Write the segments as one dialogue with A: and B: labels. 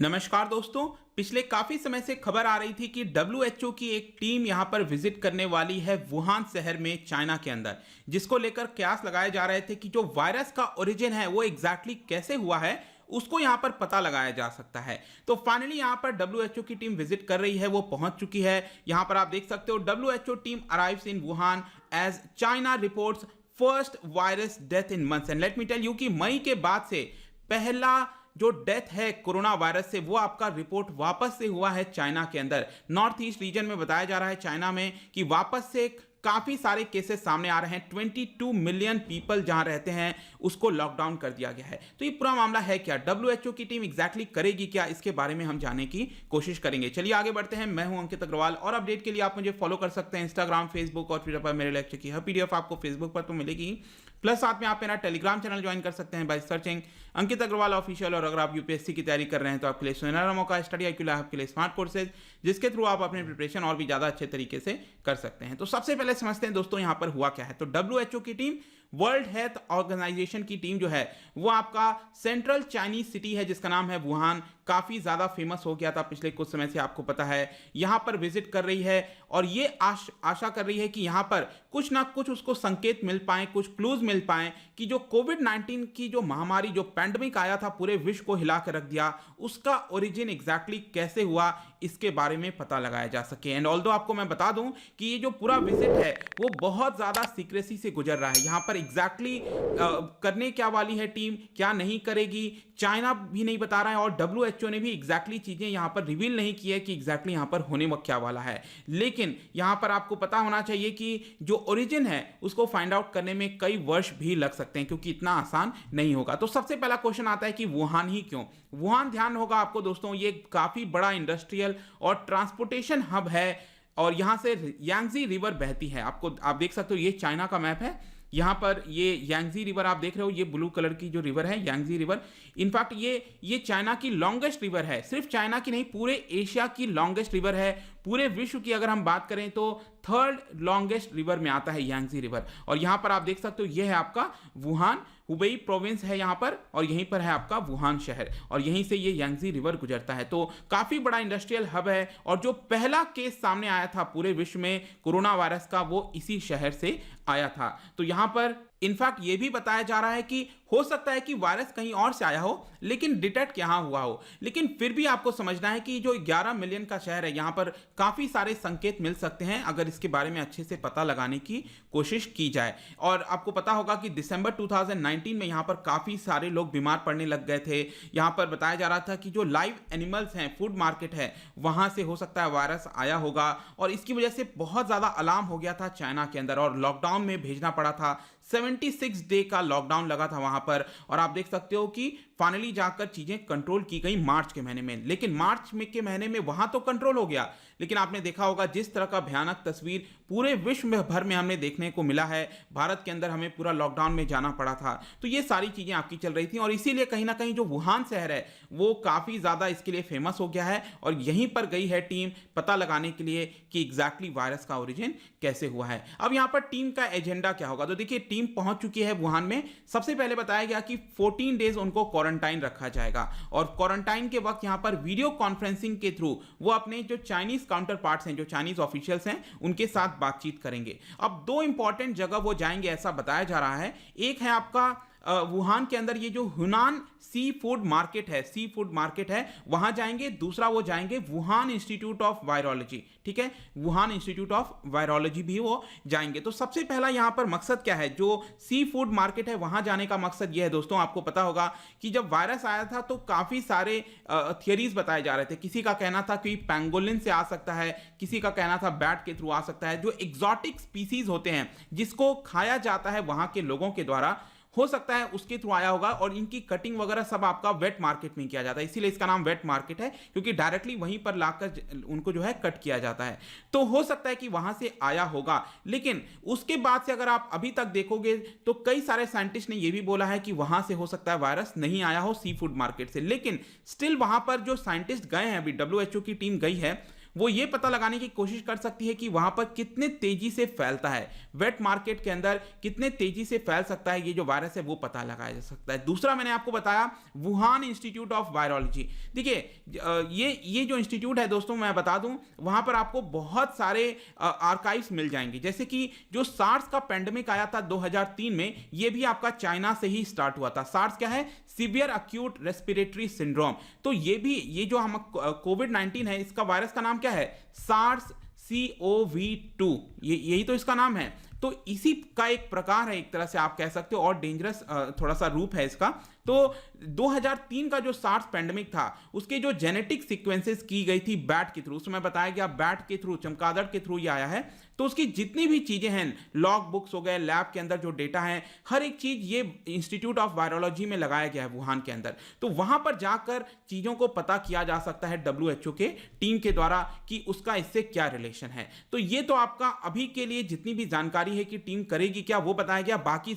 A: नमस्कार दोस्तों। पिछले काफी समय से खबर आ रही थी कि डब्ल्यूएचओ की एक टीम यहां पर विजिट करने वाली है वुहान शहर में चाइना के अंदर, जिसको लेकर कयास लगाए जा रहे थे कि जो वायरस का ओरिजिन है वो एग्जैक्टली कैसे हुआ है उसको यहां पर पता लगाया जा सकता है। तो फाइनली यहां पर डब्ल्यूएचओ की टीम विजिट कर रही है, वो पहुंच चुकी है। यहां पर आप देख सकते हो WHO team arrives in Wuhan as China reports first virus death in months. And let me tell you कि मई के बाद से पहला जो डेथ है कोरोना वायरस से वो आपका रिपोर्ट वापस से हुआ है चाइना के अंदर। नॉर्थ ईस्ट रीजन में बताया जा रहा है चाइना में कि वापस से काफी सारे केसेस सामने आ रहे हैं। 22 मिलियन पीपल जहां रहते हैं उसको लॉकडाउन कर दिया गया है। तो ये पूरा मामला है क्या, डब्ल्यूएचओ की टीम एग्जैक्टली करेगी क्या, इसके बारे में हम जानने की कोशिश करेंगे। चलिए आगे बढ़ते हैं। मैं हूं अंकित अग्रवाल और अपडेट के लिए आप मुझे फॉलो कर सकते हैं इंस्टाग्राम, फेसबुक और ट्विटर पर। मेरे लेक्चर की हर पीडीएफ आपको फेसबुक पर तो मिलेगी, प्लस साथ में आप मेरा टेलीग्राम चैनल ज्वाइन कर सकते हैं by searching Ankit Agarwal official. और अगर आप यूपीएससी की तैयारी कर रहे हैं तो आपके लिए सुनहरा मौका, स्टडी IQ लैब के लिए स्मार्ट कोर्सेज, जिसके थ्रू आप अपनी प्रिपरेशन और भी ज़्यादा अच्छे तरीके से कर सकते हैं। तो सबसे पहले समझते हैं दोस्तों यहाँ पर हुआ क्या है। तो डब्ल्यूएचओ की टीम, वर्ल्ड हेल्थ ऑर्गेनाइजेशन की टीम जो है वो आपका सेंट्रल चाइनीज सिटी है जिसका नाम है वुहान, काफी ज्यादा फेमस हो गया था पिछले कुछ समय से, आपको पता है। यहां पर विजिट कर रही है और ये आशा कर रही है कि यहां पर कुछ ना कुछ उसको संकेत मिल पाए, कुछ क्लूज मिल पाए कि जो कोविड-19 की जो महामारी, जो पैंडेमिक आया था, पूरे विश्व को हिला कर रख दिया, उसका ओरिजिन एग्जैक्टली कैसे हुआ इसके बारे में पता लगाया जा सके। एंड ऑल्दो आपको मैं बता दूं कि ये जो पूरा विजिट है वो बहुत ज्यादा सीक्रेसी से गुजर रहा है। यहां पर एग्जैक्टली करने क्या वाली है टीम, क्या नहीं करेगी, चाइना भी नहीं बता रहा है और डब्ल्यूएचओ ने भी एग्जैक्टली चीजें यहां पर रिवील नहीं की है कि एग्जैक्टली यहां पर होने क्या वाला है। लेकिन यहां पर आपको पता होना चाहिए कि जो ओरिजिन है उसको फाइंड आउट करने में कई वर्ष भी लग सकते हैं, क्योंकि इतना आसान नहीं होगा। तो सबसे पहला क्वेश्चन आता है कि वुहान ही क्यों। वुहान, ध्यान होगा आपको दोस्तों, ये काफी बड़ा इंडस्ट्रियल और ट्रांसपोर्टेशन हब है और यहां से यांगजी रिवर बहती है। आप देख सकते हो, ये चाइना का मैप है। यहाँ पर ये यांगजी रिवर आप देख रहे हो, ये ब्लू कलर की जो रिवर है यांगजी रिवर, इनफैक्ट ये चाइना की लॉन्गेस्ट रिवर है। सिर्फ चाइना की नहीं, पूरे एशिया की लॉन्गेस्ट रिवर है। पूरे विश्व की अगर हम बात करें तो थर्ड लॉन्गेस्ट रिवर में आता है यांगजी रिवर। और यहाँ पर आप देख सकते हो ये है आपका वुहान, हुबेई प्रोविंस है यहाँ पर, और यहीं पर है आपका वुहान शहर और यहीं से ये यांगजी रिवर गुजरता है। तो काफी बड़ा इंडस्ट्रियल हब है और जो पहला केस सामने आया था पूरे विश्व में कोरोना वायरस का वो इसी शहर से आया था। तो यहाँ पर इनफैक्ट ये भी बताया जा रहा है कि हो सकता है कि वायरस कहीं और से आया हो लेकिन डिटेक्ट यहाँ हुआ हो। लेकिन फिर भी आपको समझना है कि जो 11 मिलियन का शहर है यहाँ पर काफी सारे संकेत मिल सकते हैं अगर इसके बारे में अच्छे से पता लगाने की कोशिश की जाए। और आपको पता होगा कि दिसंबर 2019 में यहाँ पर काफी सारे लोग बीमार पड़ने लग गए थे। यहाँ पर बताया जा रहा था कि जो लाइव एनिमल्स हैं, फूड मार्केट है, वहां से हो सकता है वायरस आया होगा और इसकी वजह से बहुत ज्यादा अलार्म हो गया था चाइना के अंदर और लॉकडाउन में भेजना पड़ा था। 76 डे का लॉकडाउन लगा था वहां पर और आप देख सकते हो कि फाइनली जाकर चीजें कंट्रोल की गई मार्च के महीने में। लेकिन मार्च में के महीने में वहां तो कंट्रोल हो गया, लेकिन आपने देखा होगा जिस तरह का भयानक तस्वीर पूरे विश्व में भर में हमने देखने को मिला है। भारत के अंदर हमें पूरा लॉकडाउन में जाना पड़ा था। तो ये सारी चीजें आपकी चल रही थी और इसीलिए कहीं ना कहीं जो वुहान शहर है वो काफी ज्यादा इसके लिए फेमस हो गया है और यहीं पर गई है टीम पता लगाने के लिए कि एग्जैक्टली वायरस का ओरिजिन कैसे हुआ है। अब यहां पर टीम का एजेंडा क्या होगा, तो देखिए टीम पहुंच चुकी है वुहान में। सबसे पहले बताया गया कि 14 डेज उनको क्वारंटाइन रखा जाएगा और क्वारंटाइन के वक्त यहां पर वीडियो कॉन्फ्रेंसिंग के थ्रू वो अपने जो चाइनीज काउंटर पार्ट्स हैं, जो चाइनीज ऑफिशियल्स हैं, उनके साथ बातचीत करेंगे। अब दो इंपॉर्टेंट जगह वो जाएंगे ऐसा बताया जा रहा है। एक है आपका वुहान के अंदर ये जो हुनान सी फूड मार्केट है वहां जाएंगे। दूसरा वो जाएंगे वुहान इंस्टीट्यूट ऑफ वायरोलॉजी, ठीक है, वुहान इंस्टीट्यूट ऑफ वायरोलॉजी भी वो जाएंगे। तो सबसे पहला यहां पर मकसद क्या है, जो सी फूड मार्केट है वहां जाने का मकसद ये है दोस्तों, आपको पता होगा कि जब वायरस आया था तो काफी सारे थियरीज बताए जा रहे थे। किसी का कहना था कि पैंगोलिन से आ सकता है, किसी का कहना था बैट के थ्रू आ सकता है। जो एग्जॉटिक स्पीसीज होते हैं जिसको खाया जाता है वहां के लोगों के द्वारा, हो सकता है उसके थ्रू आया होगा और इनकी कटिंग वगैरह सब आपका वेट मार्केट में किया जाता है, इसीलिए इसका नाम वेट मार्केट है, क्योंकि डायरेक्टली वहीं पर लाकर उनको जो है कट किया जाता है। तो हो सकता है कि वहां से आया होगा। लेकिन उसके बाद से अगर आप अभी तक देखोगे तो कई सारे साइंटिस्ट ने यह भी बोला है कि वहां से हो सकता है वायरस नहीं आया हो सी फूड मार्केट से। लेकिन स्टिल वहां पर जो साइंटिस्ट गए हैं, अभी डब्ल्यूएचओ की टीम गई है, वो ये पता लगाने की कोशिश कर सकती है कि वहां पर कितने तेजी से फैलता है, वेट मार्केट के अंदर कितने तेजी से फैल सकता है ये जो वायरस है, वो पता लगाया जा सकता है। दूसरा मैंने आपको बताया वुहान इंस्टीट्यूट ऑफ वायरोलॉजी। देखिए ये जो इंस्टीट्यूट है दोस्तों, मैं बता दूं वहां पर आपको बहुत सारे आर्काइव्स मिल जाएंगे। जैसे कि जो सार्स का पेंडेमिक आया था 2003 में, ये भी आपका चाइना से ही स्टार्ट हुआ था। सार्स क्या है? Severe acute respiratory syndrome. तो ये जो हम कोविड-19 है, इसका वायरस का नाम क्या है? सार्स CoV-2, यही तो इसका नाम है। तो इसी का एक प्रकार है, एक तरह से आप कह सकते हो, और डेंजरस थोड़ा सा रूप है इसका। तो 2003 का जो सार्स पेंडेमिक था, उसके जो जेनेटिक सीक्वेंसेस की गई थी बैट के थ्रू, उसमें बताया गया बैट के थ्रू, चमगादड़ के थ्रू ये आया है। तो उसकी जितनी भी चीजें हैं, लॉग बुक्स हो गए, लैब के अंदर जो डेटा है, हर एक चीज ये इंस्टीट्यूट ऑफ वायरोलॉजी में लगाया गया है वुहान के अंदर। तो वहां पर जाकर चीजों को पता किया जा सकता है WHO के टीम के द्वारा कि उसका इससे क्या रिलेशन है। तो ये तो आपका अभी के लिए जितनी भी जानकारी है कि टीम करेगी क्या, वो बताया गया। बाकी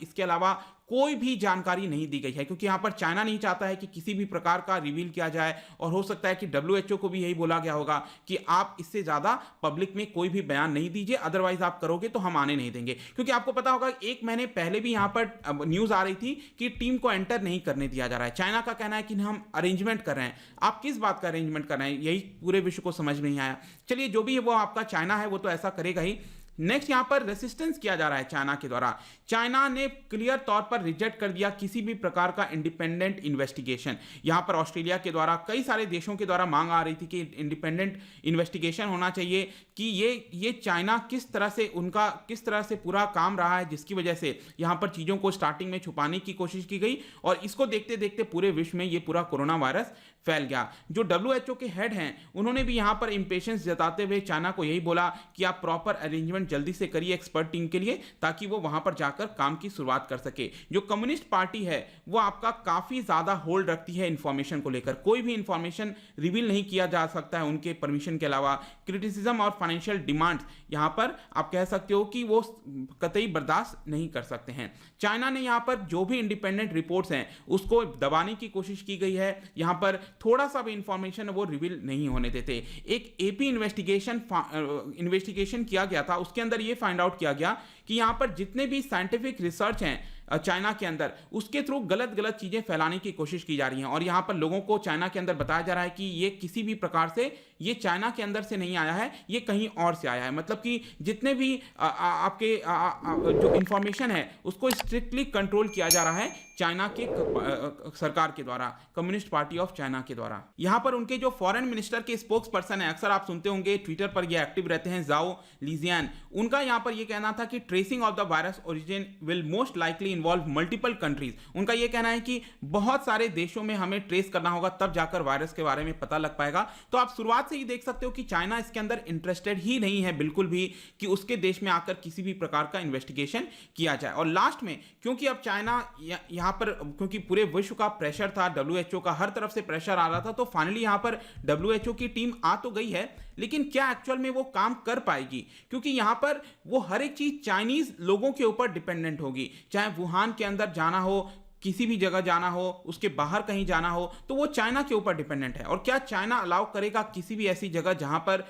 A: इसके अलावा कोई भी जानकारी नहीं दी गई है, क्योंकि यहां पर चाइना नहीं चाहता है कि किसी भी प्रकार का रिवील किया जाए, और हो सकता है कि WHO को भी यही बोला गया होगा कि आप इससे ज्यादा पब्लिक में कोई भी बयान नहीं दीजिए, अदरवाइज आप करोगे तो हम आने नहीं देंगे। क्योंकि आपको पता होगा 1 महीने पहले भी यहां पर न्यूज आ रही थी कि टीम को एंटर नहीं करने दिया जा रहा है। चाइना का कहना है कि हम अरेंजमेंट कर रहे हैं। आप किस बात का अरेंजमेंट कर रहे हैं, यही पूरे विश्व को समझ नहीं आया। चलिए, जो भी है वो आपका चाइना है, वो तो ऐसा करेगा ही। नेक्स्ट, यहां पर रेसिस्टेंस किया जा रहा है चाइना के द्वारा। चाइना ने क्लियर तौर पर रिजेक्ट कर दिया किसी भी प्रकार का इंडिपेंडेंट इन्वेस्टिगेशन। यहां पर ऑस्ट्रेलिया के द्वारा, कई सारे देशों के द्वारा मांग आ रही थी कि इंडिपेंडेंट इन्वेस्टिगेशन होना चाहिए कि ये चाइना किस तरह से पूरा काम रहा है, जिसकी वजह से यहां पर चीजों को स्टार्टिंग में छुपाने की कोशिश की गई, और इसको देखते देखते पूरे विश्व में ये पूरा कोरोना वायरस फैल गया। जो WHO के हेड हैं, उन्होंने भी यहां पर इंपेशेंस जताते हुए चाइना को यही बोला कि आप प्रॉपर अरेंजमेंट जल्दी से करिए एक्सपर्ट टीम के लिए, ताकि वो वहां पर जाकर काम की शुरुआत कर सके। जो कम्युनिस्ट पार्टी है, वो आपका काफी ज्यादा होल्ड रखती है इंफॉर्मेशन को लेकर। कोई भी इंफॉर्मेशन रिवील नहीं किया जा सकता है उनके परमिशन के अलावा। क्रिटिसिज्म और फाइनेंशियल डिमांड्स यहां पर आप कह सकते हो कि वो कतई बर्दाश्त नहीं कर सकते हैं। चाइना ने यहां पर जो भी इंडिपेंडेंट रिपोर्ट्स हैं, उसको दबाने की कोशिश की गई है। यहां पर थोड़ा सा भी इंफॉर्मेशन वो रिवील नहीं होने देते। एक AP इन्वेस्टिगेशन किया गया था, उसके अंदर ये फाइंड आउट किया गया कि यहां पर जितने भी साइंटिफिक रिसर्च हैं चाइना के अंदर, उसके थ्रू गलत चीजें फैलाने की कोशिश की जा रही हैं। और यहां पर लोगों को चाइना के अंदर बताया जा रहा है कि ये किसी भी प्रकार से ये चाइना के अंदर से नहीं आया है, ये कहीं और से आया है। मतलब कि जितने भी आपके जो इंफॉर्मेशन है, उसको स्ट्रिक्टली कंट्रोल किया जा रहा है चाइना के सरकार के द्वारा, कम्युनिस्ट पार्टी ऑफ चाइना के द्वारा। यहां पर उनके जो फॉरेन मिनिस्टर के स्पोक्स पर्सन है, अक्सर आप सुनते होंगे ट्विटर पर ये एक्टिव रहते हैं, जाओ लीजियन, उनका यहां पर ये कहना था कि tracing of the virus origin will most likely involve multiple countries. उनका ये कहना है कि बहुत सारे देशों में हमें ट्रेस करना होगा, तब जाकर वायरस के बारे में पता लग पाएगा। तो आप शुरुआत से ही देख सकते हो कि चाइना इसके अंदर इंटरेस्टेड ही नहीं है बिल्कुल भी कि उसके देश में आकर किसी भी प्रकार का इन्वेस्टिगेशन किया जाए। और लास्ट में, क्योंकि अब चाइना यहां पर, क्योंकि पूरे विश्व का प्रेशर था, WHO का हर तरफ से प्रेशर आ रहा था, तो फाइनली यहां पर WHO की टीम आ तो गई है, लेकिन क्या एक्चुअल में वो काम कर पाएगी? क्योंकि यहां पर वो हर एक चीज चाइनीज लोगों के ऊपर डिपेंडेंट होगी। चाहे वुहान के अंदर जाना हो, किसी भी जगह जाना हो, उसके बाहर कहीं जाना हो, तो वो चाइना के ऊपर डिपेंडेंट है। और क्या चाइना अलाउ करेगा किसी भी ऐसी जगह जहां पर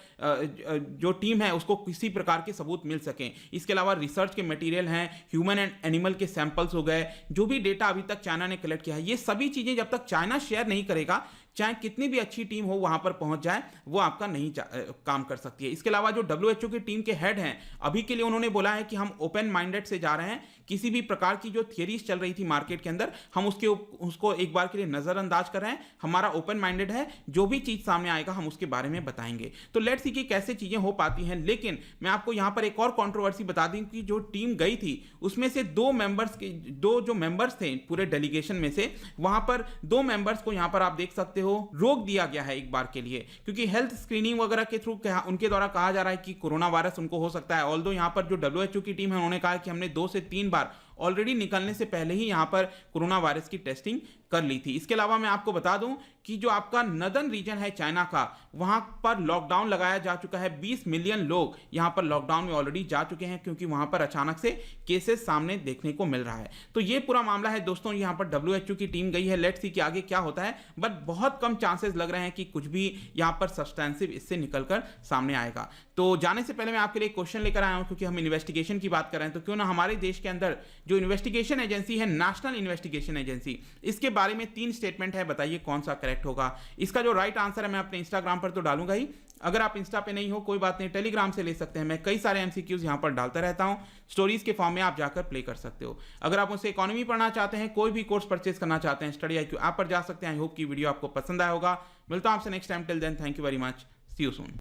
A: जो टीम है उसको किसी प्रकार के सबूत मिल सकें? इसके अलावा रिसर्च के मटेरियल हैं, ह्यूमन एंड एनिमल के सैंपल्स हो गए, जो भी डेटा अभी तक चाइना ने कलेक्ट किया है, ये सभी चीजें जब तक चाइना शेयर नहीं करेगा, चाहे कितनी भी अच्छी टीम हो वहां पर पहुंच जाए, वो आपका नहीं काम कर सकती है। इसके अलावा जो WHO की टीम के हेड हैं, अभी के लिए उन्होंने बोला है कि हम ओपन माइंडेड से जा रहे हैं। किसी भी प्रकार की जो थियरीज चल रही थी मार्केट के अंदर, हम उसको एक बार के लिए नजरअंदाज कर रहे हैं। हमारा ओपन माइंडेड है, जो भी चीज सामने आएगा हम उसके बारे में बताएंगे। तो लेट्स सी कि कैसे चीजें हो पाती हैं। लेकिन मैं आपको यहां पर एक और कंट्रोवर्सी बता दूं कि जो टीम गई थी, उसमें से दो जो मेंबर्स थे पूरे डेलीगेशन में से, वहां पर 2 मेंबर्स को यहां पर आप देख सकते हो रोक दिया गया है एक बार के लिए, क्योंकि हेल्थ स्क्रीनिंग वगैरह के थ्रू उनके द्वारा कहा जा रहा है कि कोरोना वायरस उनको हो सकता है। ऑल्दो यहां पर जो WHO की टीम है, उन्होंने कहा कि हमने 2 से 3 बार ऑलरेडी निकलने से पहले ही यहां पर कोरोना वायरस की टेस्टिंग कर ली थी। इसके अलावा मैं आपको बता दूं कि जो आपका नदर्न रीजन है चाइना का, वहां पर लॉकडाउन लगाया जा चुका है। 20 मिलियन लोग यहां पर लॉकडाउन में ऑलरेडी जा चुके हैं, क्योंकि वहां पर अचानक से केसेस सामने देखने को मिल रहा है। तो ये पूरा मामला है दोस्तों। यहां पर WHO की टीम गई है, लेट्स सी कि आगे क्या होता है, बट बहुत कम चांसेस लग रहे हैं कि कुछ भी यहां पर सब्सटेंसिव इससे निकलकर सामने आएगा। तो जाने से पहले मैं आपके लिए क्वेश्चन लेकर आया हूं, क्योंकि हम इन्वेस्टिगेशन की बात कर रहे हैं, तो क्यों ना हमारे देश के अंदर जो इन्वेस्टिगेशन एजेंसी है, नेशनल इन्वेस्टिगेशन एजेंसी, इसके बारे में 3 स्टेटमेंट है, बताइए कौन सा करेक्ट होगा। इसका जो राइट आंसर है मैं अपने इंस्टाग्राम पर तो डालूंगा ही, अगर आप इंस्टा पे नहीं हो कोई बात नहीं, टेलीग्राम से ले सकते हैं। मैं कई सारे MCQs यहां पर डालता रहता हूं, स्टोरीज के फॉर्म में आप जाकर प्ले कर सकते हो। अगर आप मुझसे इकोनॉमी पढ़ना चाहते हैं, कोई भी कोर्स परचेज करना चाहते हैं, स्टडी IQ ऐप पर जा सकते हैं। आई होप की वीडियो आपको पसंद आया होगा। मिलता हूं आपसे next time. Till then, thank you very much, see you soon.